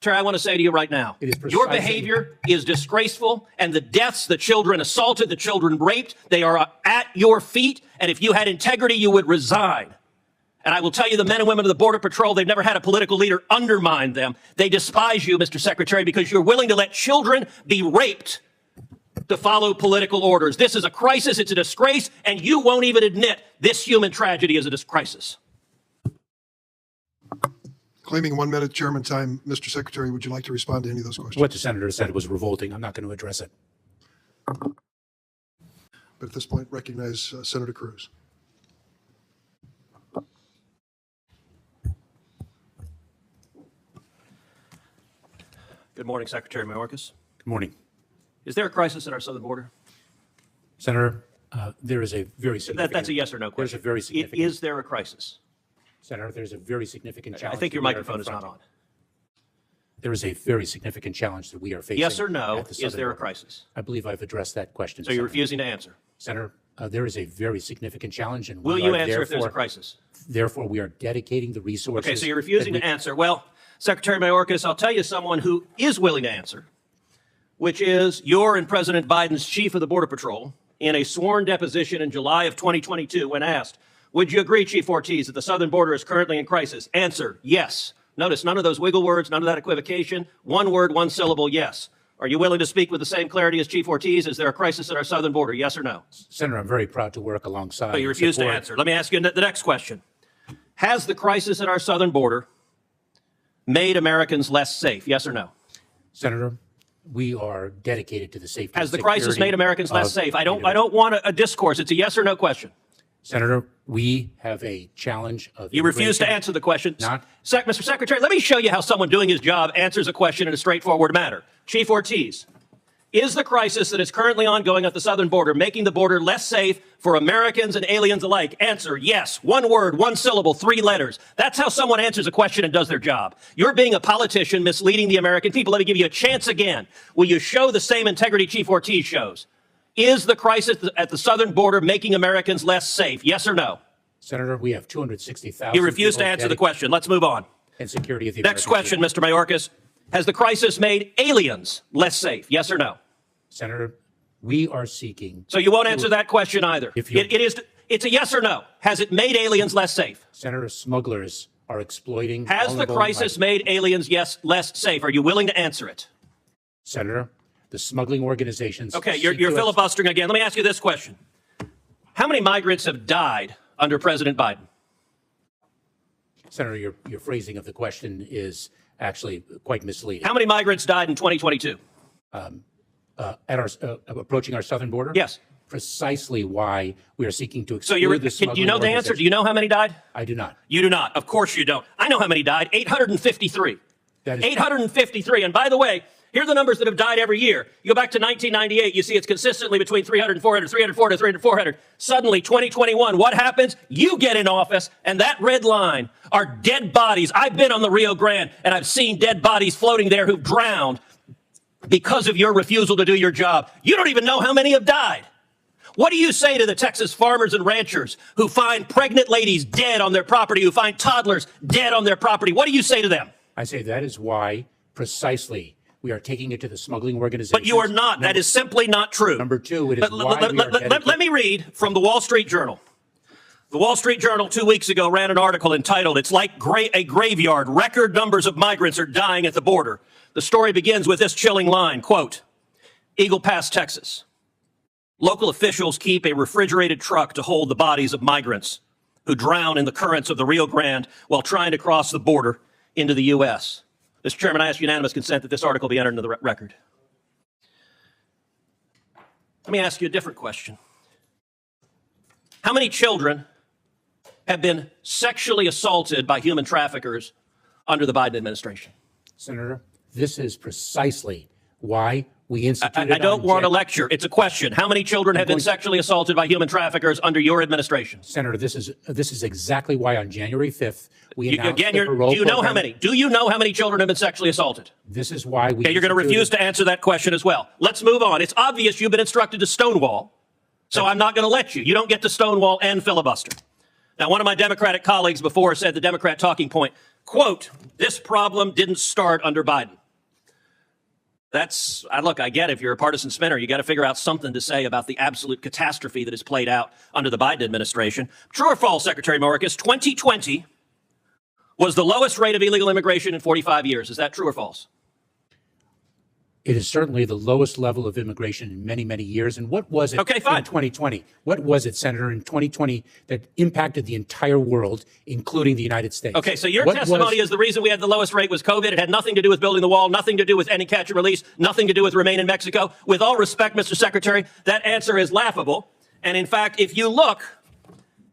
Terry, I want to say to you right now, your behavior is disgraceful, and the deaths, the children assaulted, the children raped, they are at your feet, and if you had integrity, you would resign. And I will tell you, the men and women of the Border Patrol, they've never had a political leader undermine them. They despise you, Mr. Secretary, because you're willing to let children be raped to follow political orders. This is a crisis, it's a disgrace, and you won't even admit this human tragedy is a crisis. Claiming 1 minute chairman time, Mr. Secretary, would you like to respond to any of those questions? What the senator said was revolting. I'm not going to address it. But at this point, recognize Senator Cruz. Good morning, Secretary Mayorkas. Good morning. Is there a crisis at our southern border? Senator, there is a very significant... That's a yes or no question. There's a very significant... Is there a crisis? Senator, there's a very significant challenge. I think your microphone is not on. There is a very significant challenge that we are facing. Yes or no, is there a crisis? I believe I've addressed that question. So you're refusing to answer? Senator, there is a very significant challenge. And will you answer if there's a crisis? Therefore, we are dedicating the resources... Okay, so you're refusing to answer. Well, Secretary Mayorkas, I'll tell you someone who is willing to answer, which is your and President Biden's chief of the Border Patrol in a sworn deposition in July of 2022 when asked, would you agree, Chief Ortiz, that the southern border is currently in crisis? Answer, yes. Notice none of those wiggle words, none of that equivocation. One word, one syllable, yes. Are you willing to speak with the same clarity as Chief Ortiz? Is there a crisis at our southern border, yes or no? Senator, I'm very proud to work alongside... But you refuse to answer. Let me ask you the next question. Has the crisis at our southern border made Americans less safe, yes or no? Senator, we are dedicated to the safety Has the crisis made Americans less safe? I don't want a discourse. It's a yes or no question. Senator, we have a challenge of... You refuse to answer the question. Mr. Secretary, let me show you how someone doing his job answers a question in a straightforward manner. Chief Ortiz, is the crisis that is currently ongoing at the southern border making the border less safe for Americans and aliens alike? Answer, yes. One word, one syllable, 3 letters. That's how someone answers a question and does their job. You're being a politician misleading the American people. Let me give you a chance again. Will you show the same integrity Chief Ortiz shows? Is the crisis at the southern border making Americans less safe? Yes or no? Senator, we have 260,000... You refuse to answer the question. Let's move on. And security of the Next question, Mr. Mayorkas. Has the crisis made aliens less safe? Yes or no? Senator, we are seeking... So you won't answer that question either. It's a yes or no. Has it made aliens less safe? Senator, smugglers are exploiting... Has the crisis made aliens, less safe? Are you willing to answer it? Senator, the smuggling organizations... Okay, you're filibustering again. Let me ask you this question. How many migrants have died under President Biden? Senator, your phrasing of the question is actually quite misleading. How many migrants died in 2022? Approaching our southern border? Yes. Precisely why we are seeking to exclude the smuggling... Do you know the answer? Do you know how many died? I do not. You do not. Of course you don't. I know how many died. 853. 853. And by the way, here are the numbers that have died every year. You go back to 1998, you see it's consistently between 300 and 400, 300, 400, 300, 400. Suddenly, 2021, what happens? You get in office, and that red line are dead bodies. I've been on the Rio Grande, and I've seen dead bodies floating there who've drowned because of your refusal to do your job. You don't even know how many have died. What do you say to the Texas farmers and ranchers who find pregnant ladies dead on their property, who find toddlers dead on their property? What do you say to them? I say that is why precisely we are taking it to the smuggling organizations. But you are not. That is simply not true. Number 2, it is why let me read from the Wall Street Journal. The Wall Street Journal 2 weeks ago ran an article entitled, "It's like a graveyard. Record numbers of migrants are dying at the border." The story begins with this chilling line, quote, Eagle Pass, Texas. Local officials keep a refrigerated truck to hold the bodies of migrants who drown in the currents of the Rio Grande while trying to cross the border into the U.S. Mr. Chairman, I ask unanimous consent that this article be entered into the record. Let me ask you a different question. How many children have been sexually assaulted by human traffickers under the Biden administration? Senator, this is precisely why we instituted... I don't want a lecture. It's a question. How many children have been sexually assaulted by human traffickers under your administration? Senator, this is exactly why on January 5th, we announced do you know how many? Do you know how many children have been sexually assaulted? This is why we... Okay, you're going to refuse to answer that question as well. Let's move on. It's obvious you've been instructed to stonewall, so I'm not going to let you. You don't get to stonewall and filibuster. Now, one of my Democratic colleagues before said the Democrat talking point quote, this problem didn't start under Biden. Look, I get if you're a partisan spinner, you got to figure out something to say about the absolute catastrophe that has played out under the Biden administration. True or false, Secretary Mayorkas, 2020 was the lowest rate of illegal immigration in 45 years. Is that true or false? It is certainly the lowest level of immigration in many, many years. And what was it Okay, in fine. 2020? What was it, Senator, in 2020 that impacted the entire world, including the United States? Okay, so your testimony is the reason we had the lowest rate was COVID. It had nothing to do with building the wall, nothing to do with any catch and release, nothing to do with remain in Mexico. With all respect, Mr. Secretary, that answer is laughable. And in fact, if you look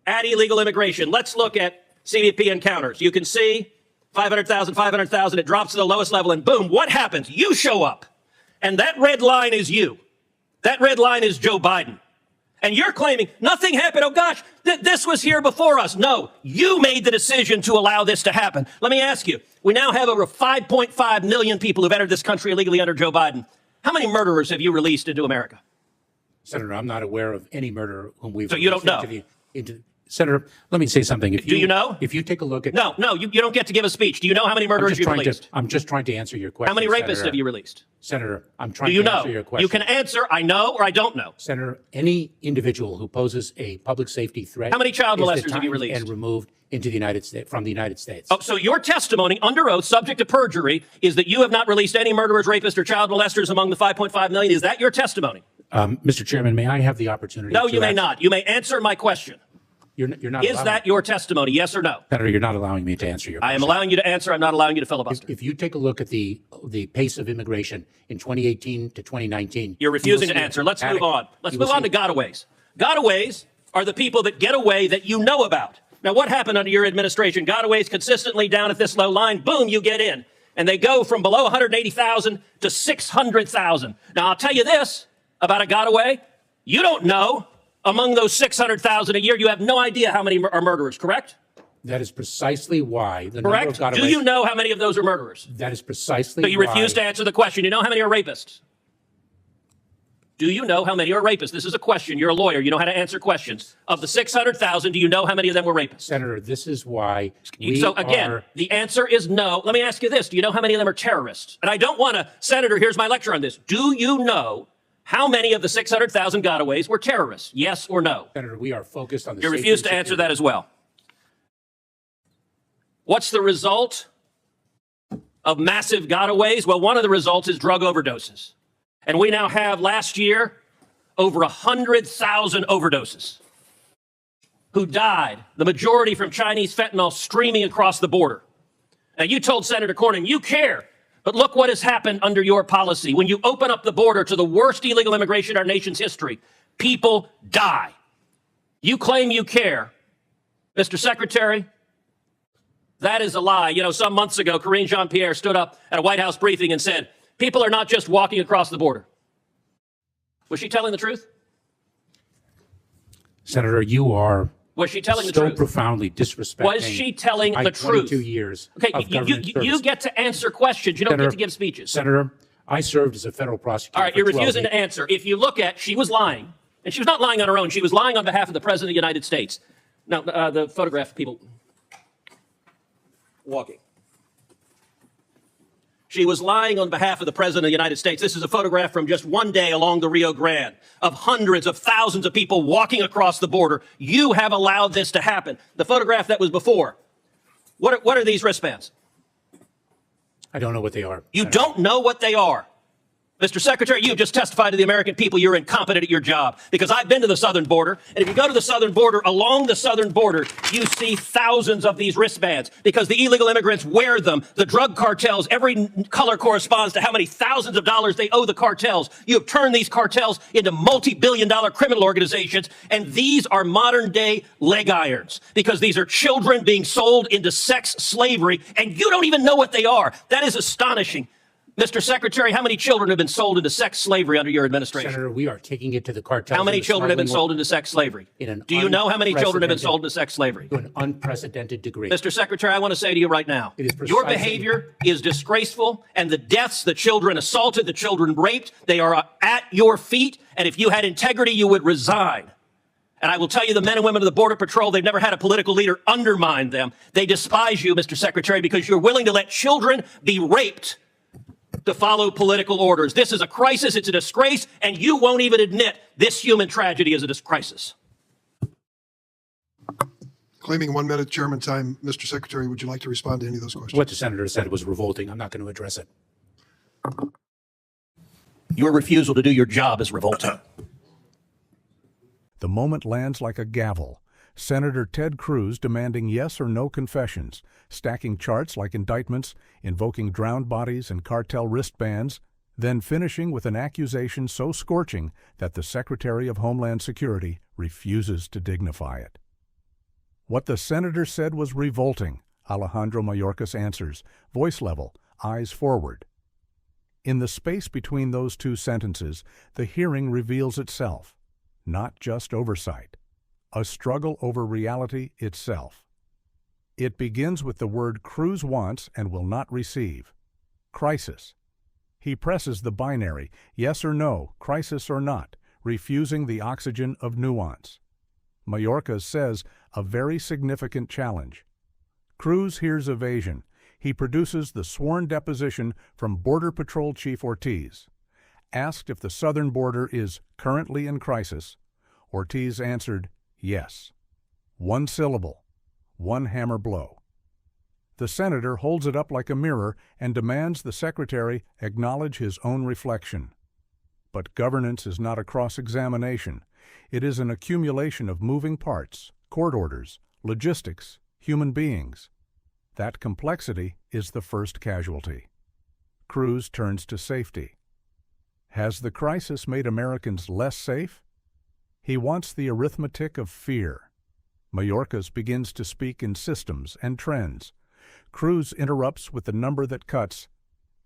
at illegal immigration, let's look at CBP encounters. You can see 500,000, 500,000. It drops to the lowest level, and boom, what happens? You show up. And that red line is you. That red line is Joe Biden. And you're claiming nothing happened. Oh, gosh, this was here before us. No, you made the decision to allow this to happen. Let me ask you, we now have over 5.5 million people who've entered this country illegally under Joe Biden. How many murderers have you released into America? Senator, I'm not aware of any murderer whom we've... So you don't know? Senator, let me say something. Do you know? If you take a look at... No, you don't get to give a speech. Do you know how many murderers you've released? I'm just trying to answer your question. How many rapists Senator. have you released? Senator, I'm trying Do you to know? answer your question. You can answer, I know or I don't know. Senator, any individual who poses a public safety threat... How many child is molesters have you detained released? and removed into the United States, from the United States. Oh, so your testimony under oath, subject to perjury, is that you have not released any murderers, rapists, or child molesters among the 5.5 million. Is that your testimony? Mr. Chairman, may I have the opportunity No, to you may ask- not. You may answer my question. You're not Is allowing that your testimony, yes or no? Senator, you're not allowing me to answer your question. I am allowing you to answer. I'm not allowing you to filibuster. If you take a look at the pace of immigration in 2018 to 2019... You're refusing to answer. Let's move on. Let's move on to gotaways. Gotaways are the people that get away that you know about. Now, what happened under your administration? Gotaways consistently down at this low line. Boom, you get in. And they go from below 180,000 to 600,000. Now, I'll tell you this about a gotaway. You don't know. Among those 600,000 a year, you have no idea how many are murderers, correct? That is precisely why the Correct? number of gotaways... Do you know how many of those are murderers? That is precisely So you why... refuse to answer the question. You know how many are rapists? Do you know how many are rapists? This is a question. You're a lawyer. You know how to answer questions. Of the 600,000, do you know how many of them were rapists? Senator, this is why So again, the answer is no. Let me ask you this. Do you know how many of them are terrorists? And I don't want to, Senator, here's my lecture on this. Do you know how many of the 600,000 gotaways were terrorists? Yes or no? Senator, we are focused on the... You refuse to answer that as well. What's the result of massive gotaways? Well, one of the results is drug overdoses. And we now have, last year, over 100,000 overdoses who died, the majority from Chinese fentanyl streaming across the border. Now, you told Senator Cornyn, you care, but look what has happened under your policy. When you open up the border to the worst illegal immigration in our nation's history, people die. You claim you care. Mr. Secretary, that is a lie. You know, some months ago, Karine Jean-Pierre stood up at a White House briefing and said, people are not just walking across the border. Was she telling the truth? Senator, you are... Was she telling the so truth? profoundly disrespecting... Was she telling my the truth? 22 years Okay, of government service. you get to answer questions. You don't get to give speeches. Senator, I served as a federal prosecutor. All right, for you're 12 refusing years. to answer. If you look at, she was lying. And she was not lying on her own. She was lying on behalf of the President of the United States. Now, the photograph of people walking. She was lying on behalf of the President of the United States. This is a photograph from just one day along the Rio Grande of hundreds of thousands of people walking across the border. You have allowed this to happen. The photograph that was before. What are these wristbands? I don't know what they are. You don't know what they are. Mr. Secretary, you just testified to the American people you're incompetent at your job, because I've been to the southern border, and if you go to the southern border, along the southern border, you see thousands of these wristbands because the illegal immigrants wear them. The drug cartels, every color corresponds to how many thousands of dollars they owe the cartels. You have turned these cartels into multi-billion-dollar criminal organizations, and these are modern-day leg irons because these are children being sold into sex slavery, and you don't even know what they are. That is astonishing. Mr. Secretary, how many children have been sold into sex slavery under your administration? Senator, we are taking it to the cartels. How many children have been sold into sex slavery? Do you know how many children have been sold into sex slavery? To an unprecedented degree. Mr. Secretary, I want to say to you right now, It is your precisely- behavior is disgraceful, and the deaths, the children assaulted, the children raped, they are at your feet, and if you had integrity, you would resign. And I will tell you, the men and women of the Border Patrol, they've never had a political leader undermine them. They despise you, Mr. Secretary, because you're willing to let children be raped to follow political orders. This is a crisis. It's a disgrace. And you won't even admit this human tragedy is a crisis. Claiming 1 minute chairman time, Mr. Secretary, would you like to respond to any of those questions? What the senator said was revolting. I'm not going to address it. Your refusal to do your job is revolting. The moment lands like a gavel. Senator Ted Cruz demanding yes or no confessions, stacking charts like indictments, invoking drowned bodies and cartel wristbands, then finishing with an accusation so scorching that the Secretary of Homeland Security refuses to dignify it. What the senator said was revolting, Alejandro Mayorkas answers, voice level, eyes forward. In the space between those two sentences, the hearing reveals itself. Not just oversight, a struggle over reality itself. It begins with the word Cruz wants and will not receive. Crisis. He presses the binary, yes or no, crisis or not, refusing the oxygen of nuance. Mayorkas says a very significant challenge. Cruz hears evasion. He produces the sworn deposition from Border Patrol Chief Ortiz. Asked if the southern border is currently in crisis, Ortiz answered, yes. One syllable, one hammer blow. The senator holds it up like a mirror and demands the secretary acknowledge his own reflection. But governance is not a cross-examination. It is an accumulation of moving parts, court orders, logistics, human beings. That complexity is the first casualty. Cruz turns to safety. Has the crisis made Americans less safe? He wants the arithmetic of fear. Mayorkas begins to speak in systems and trends. Cruz interrupts with the number that cuts: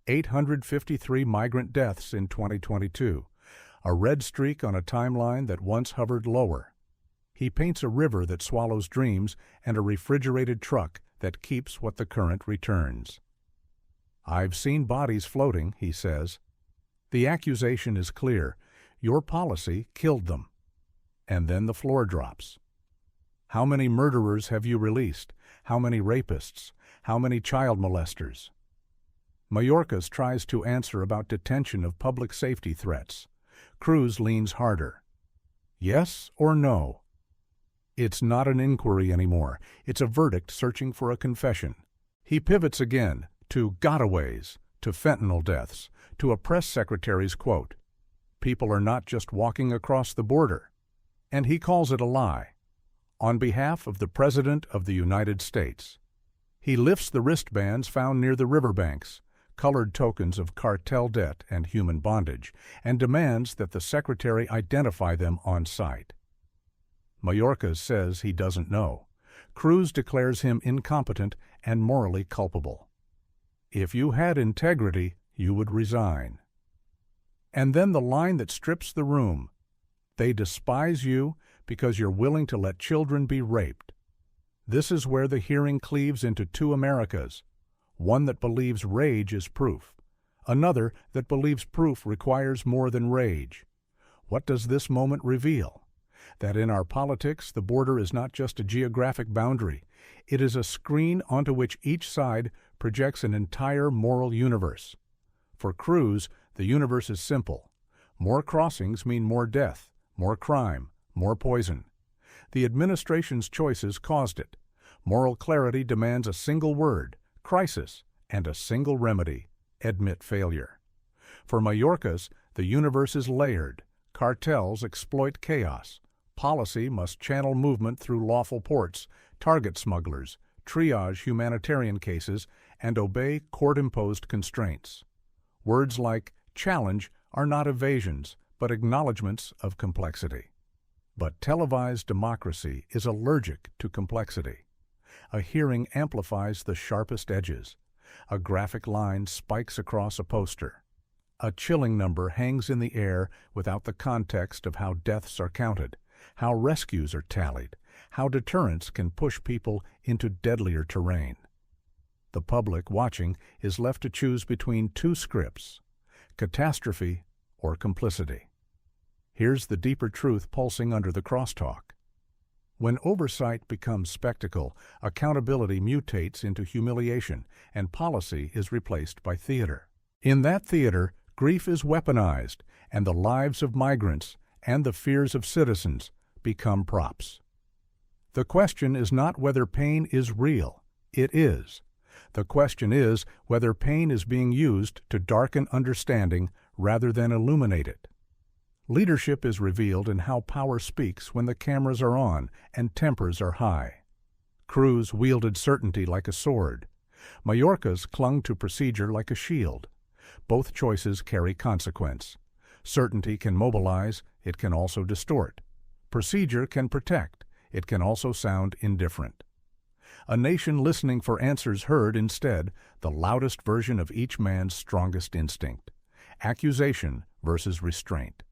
853 migrant deaths in 2022, a red streak on a timeline that once hovered lower. He paints a river that swallows dreams and a refrigerated truck that keeps what the current returns. I've seen bodies floating, he says. The accusation is clear. Your policy killed them. And then the floor drops. How many murderers have you released? How many rapists? How many child molesters? Mayorkas tries to answer about detention of public safety threats. Cruz leans harder. Yes or no? It's not an inquiry anymore. It's a verdict searching for a confession. He pivots again to gotaways, to fentanyl deaths, to a press secretary's quote. People are not just walking across the border. And he calls it a lie. On behalf of the President of the United States. He lifts the wristbands found near the riverbanks, colored tokens of cartel debt and human bondage, and demands that the Secretary identify them on site. Mayorkas says he doesn't know. Cruz declares him incompetent and morally culpable. If you had integrity, you would resign. And then the line that strips the room. They despise you because you're willing to let children be raped. This is where the hearing cleaves into two Americas, one that believes rage is proof, another that believes proof requires more than rage. What does this moment reveal? That in our politics, the border is not just a geographic boundary. It is a screen onto which each side projects an entire moral universe. For Cruz, the universe is simple. More crossings mean more death, more crime, more poison. The administration's choices caused it. Moral clarity demands a single word, crisis, and a single remedy, admit failure. For Mayorkas, the universe is layered. Cartels exploit chaos. Policy must channel movement through lawful ports, target smugglers, triage humanitarian cases, and obey court-imposed constraints. Words like challenge are not evasions, but acknowledgments of complexity. But televised democracy is allergic to complexity. A hearing amplifies the sharpest edges. A graphic line spikes across a poster. A chilling number hangs in the air without the context of how deaths are counted, how rescues are tallied, how deterrence can push people into deadlier terrain. The public watching is left to choose between two scripts: catastrophe or complicity. Here's the deeper truth pulsing under the crosstalk. When oversight becomes spectacle, accountability mutates into humiliation, and policy is replaced by theater. In that theater, grief is weaponized, and the lives of migrants and the fears of citizens become props. The question is not whether pain is real. It is. The question is whether pain is being used to darken understanding rather than illuminate it. Leadership is revealed in how power speaks when the cameras are on and tempers are high. Cruz wielded certainty like a sword. Mayorkas clung to procedure like a shield. Both choices carry consequence. Certainty can mobilize, it can also distort. Procedure can protect, it can also sound indifferent. A nation listening for answers heard instead the loudest version of each man's strongest instinct. Accusation versus restraint.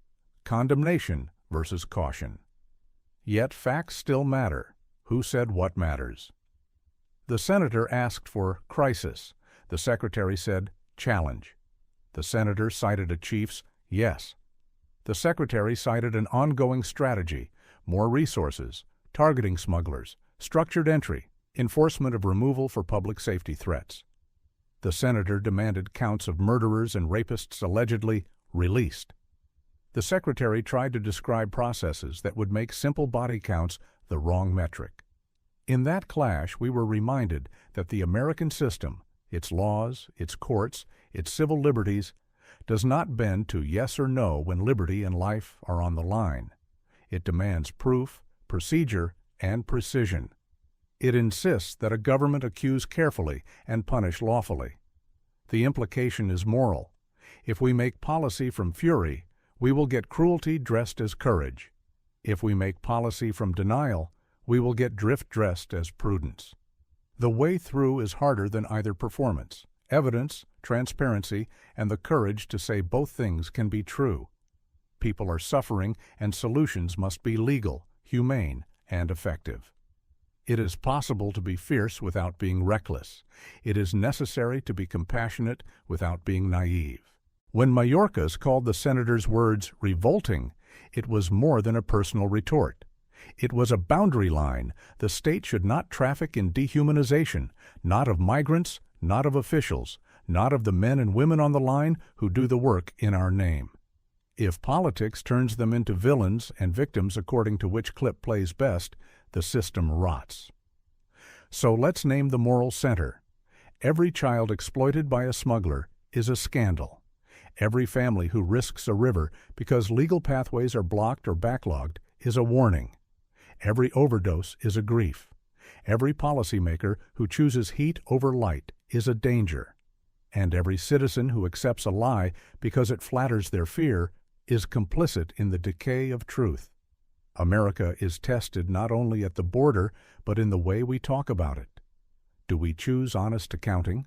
Condemnation versus caution. Yet facts still matter. Who said what matters? The senator asked for crisis. The secretary said challenge. The senator cited a chief's yes. The secretary cited an ongoing strategy, more resources, targeting smugglers, structured entry, enforcement of removal for public safety threats. The senator demanded counts of murderers and rapists allegedly released. The secretary tried to describe processes that would make simple body counts the wrong metric. In that clash, we were reminded that the American system, its laws, its courts, its civil liberties, does not bend to yes or no when liberty and life are on the line. It demands proof, procedure, and precision. It insists that a government accuse carefully and punish lawfully. The implication is moral. If we make policy from fury, we will get cruelty dressed as courage. If we make policy from denial, we will get drift dressed as prudence. The way through is harder than either performance. Evidence, transparency, and the courage to say both things can be true. People are suffering, and solutions must be legal, humane, and effective. It is possible to be fierce without being reckless. It is necessary to be compassionate without being naive. When Mayorkas called the senator's words revolting, it was more than a personal retort. It was a boundary line. The state should not traffic in dehumanization, not of migrants, not of officials, not of the men and women on the line who do the work in our name. If politics turns them into villains and victims according to which clip plays best, the system rots. So let's name the moral center. Every child exploited by a smuggler is a scandal. Every family who risks a river because legal pathways are blocked or backlogged is a warning. Every overdose is a grief. Every policymaker who chooses heat over light is a danger. And every citizen who accepts a lie because it flatters their fear is complicit in the decay of truth. America is tested not only at the border, but in the way we talk about it. Do we choose honest accounting?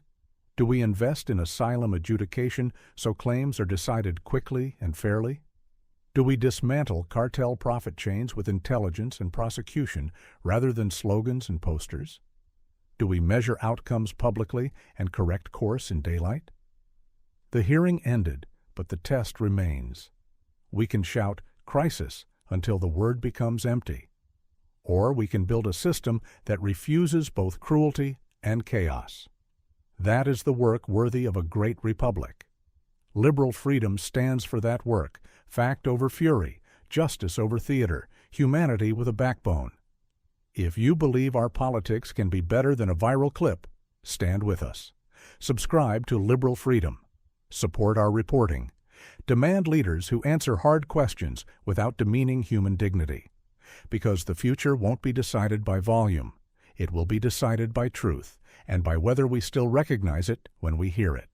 Do we invest in asylum adjudication so claims are decided quickly and fairly? Do we dismantle cartel profit chains with intelligence and prosecution rather than slogans and posters? Do we measure outcomes publicly and correct course in daylight? The hearing ended, but the test remains. We can shout crisis until the word becomes empty. Or we can build a system that refuses both cruelty and chaos. That is the work worthy of a great republic. Liberal freedom stands for that work, fact over fury, justice over theater, humanity with a backbone. If you believe our politics can be better than a viral clip, stand with us. Subscribe to Liberal Freedom. Support our reporting. Demand leaders who answer hard questions without demeaning human dignity. Because the future won't be decided by volume. It will be decided by truth, and by whether we still recognize it when we hear it.